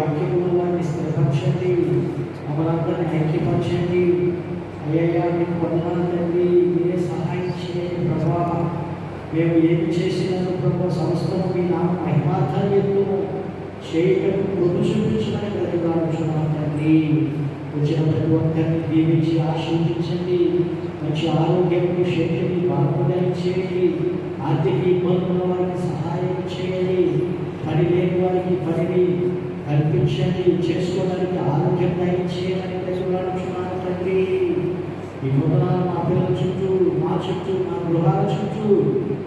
వాక్యమును వారిని స్థిరపరచండి, మమ్మల్ని ఐక్యపరచండి. అయ్యా మీకు వందనాలు తండ్రి, మీరే సహాయం చేయండి ప్రభా. మేము ఏమి చేసినాను ప్రభా, సమస్తము మీ నామ మహిమార్థం ఎత్తును చేయటం కృప చూపించమని ప్రతిపాదించున్నాను తండ్రి. వచ్చిన ప్రతి ఒక్కరిని దీవించి ఆశీర్వదించండి. మంచి ఆరోగ్యము శక్తిని బాగుండా చేయండి. ఆర్థిక ఇబ్బందుల వారికి సహాయం చేయండి. పని లేని వారికి పనిని కల్పించండి. చేసుకోవడానికి ఆరోగ్యం దయచేయమని ప్రతిపాదించున్నాను తండ్రి. ఈ వందనాలు మా పిల్లల చుట్టూ, మా చుట్టూ, మా గృహాల చుట్టూ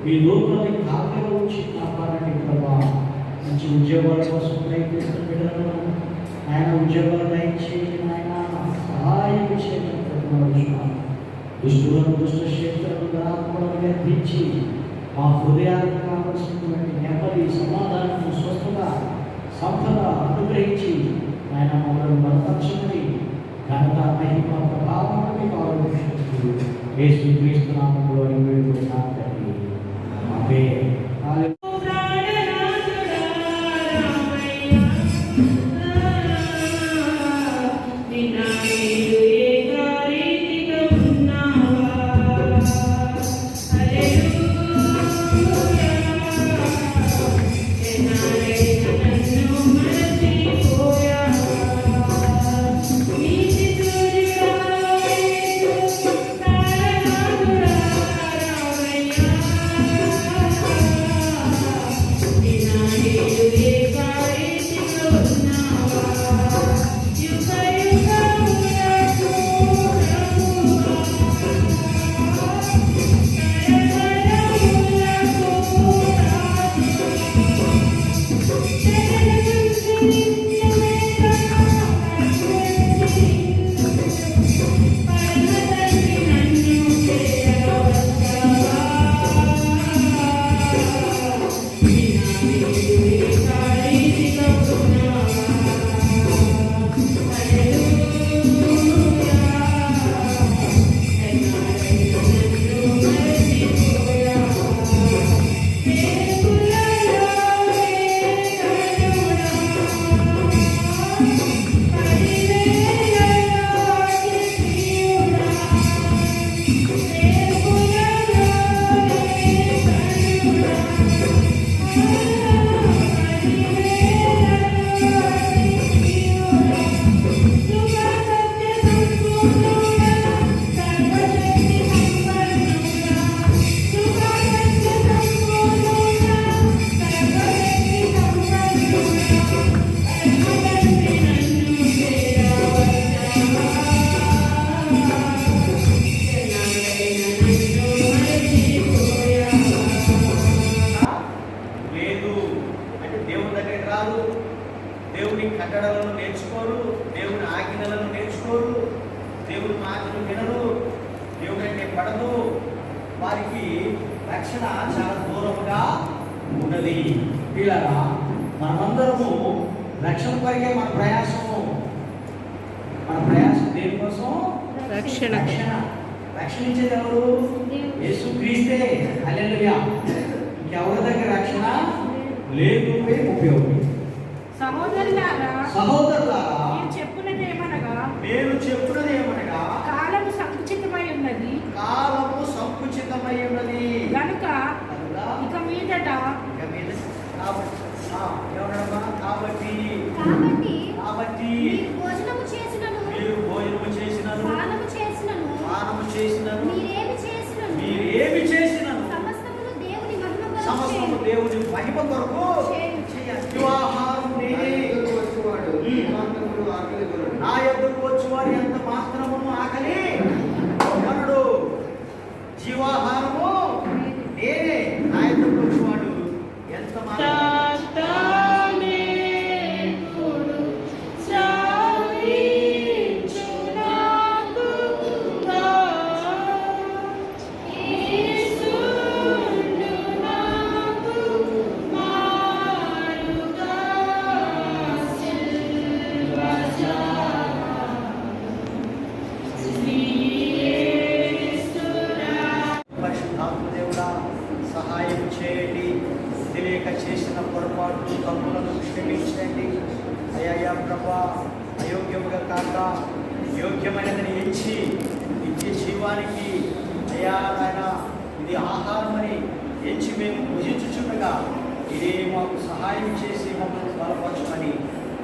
మీ లోపలి కాపలా ఉంచి కాపాడండి ప్రభా. మంచి ఉద్యోగాల కోసం ప్రయత్నిస్తున్న బిడ్డలను ఆయన ఉద్యోగాలు దయచేయండి. ఆయన సహాయం చేయడం ప్రతిపాదించున్నాను. దుష్టులను దుష్ట శక్తులను ధనాత్మలను గర్భించి మా హృదయాలకు కావలసినటువంటి నెమ్మది, సమాధానం, స్వస్థత, సంపద అనుగ్రహించి ఆయన మమ్మల్ని బలపరచమని ఘనత, మహిమ, ప్రభావం మీకు ఆరోపిస్తూ యేసుక్రీస్తు నామములో వేడుకుంటున్నాను తండ్రి. ఆమేన్. దేవుని కట్టడలను నేర్చుకోరు, దేవుని ఆజ్ఞలను నేర్చుకోరు, దేవుని మాటలు వినరు, దేవుని అంటే పడదు. వారికి రక్షణ చాలా దూరముగా ఉన్నది. పిల్లరా, మనమందరము రక్షణ కొరకే మన ప్రయాసము. మన ప్రయాసం దేనికోసం? రక్షణ. రక్షణ ఇచ్చేది ఎవరు? యేసుక్రీస్తే. హల్లెలూయా. ఇంకెవరి దగ్గర రక్షణ లేదు. ఉపయోగం. సహోదరులారా, నేను చెప్పున్నది ఏమనగా కాలము సంకుచితమై ఉన్నది కనుక ఇక మీదట కాబట్టి మీరు భోజనము చేసినను పానము చేసినను మీరేమి చేసినను సమస్తము దేవుని మహిమ కొరకు నా యొద్దకు వచ్చేవాడు ఎంత మాత్రమును ఆకలి కొనడు. జీవాహారము నేనే. నా యొద్దకు వచ్చేవాడు ఎంత సహాయం చేయండి. తెలియక చేసిన పొరపాటు తప్పులను క్షమించండి అయ్యా ప్రభా అయోగ్యముగా కాక యోగ్యమైనదని ఎంచి నిత్య జీవానికి అయ్యా నాయన ఇది ఆహారం అని ఎంచి మేము భుజించుచుండగా ఇదే మాకు సహాయం చేసి మమ్మల్ని బలపరచమని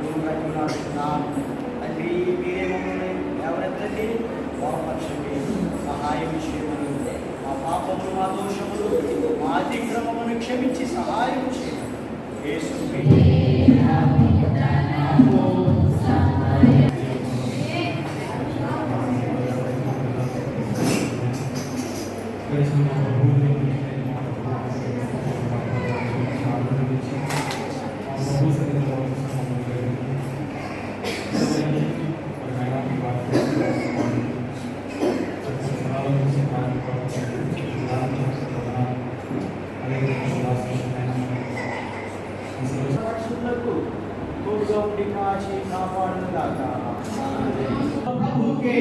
నువ్వు బ్రతిమలాడుతున్నాను తండ్రి. మీరే మమ్మల్ని ఎవరెత్తండి బలపరచండి, సహాయం చేయమని, మా పాపములు మా దోషములు మా అతిక్రమమును క్షమించి సహాయం చేయమని యేసు పరిశుద్ధులకు తోడుగా ఉండి కాచి కాపాడును గాక. ప్రభువుకే